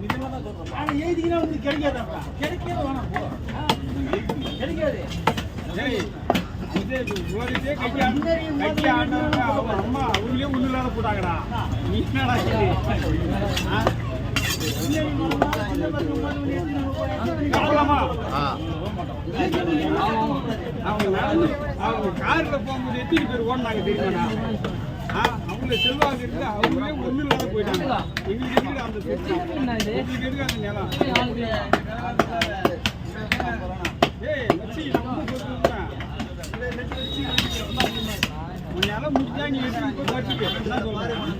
எழுதிங்கன்னா உங்களுக்கு கிடைக்காதாப்பா? கிடைக்காது வேணாம் போ. கிடைக்காது. அம்மா அவங்களே ஒண்ணு இல்லாத போட்டாங்கடா. நீ என்னடா அவங்க கார்ல போகும்போது எத்தனை பேர் ஓடினாங்க தெரியுமா? அவங்கள செல்வாங்க இருக்கு, அவங்களே ஒண்ணு இல்லாத போயிட்டாங்க. எங்களுக்கு எதுக்கு அந்த எங்களுக்கு எதுக்கு அந்த நிலம்? ஏய் வச்சு உன்னால முடிஞ்சா நீ எடுத்து வச்சுக்க. என்ன சொல்றேன்?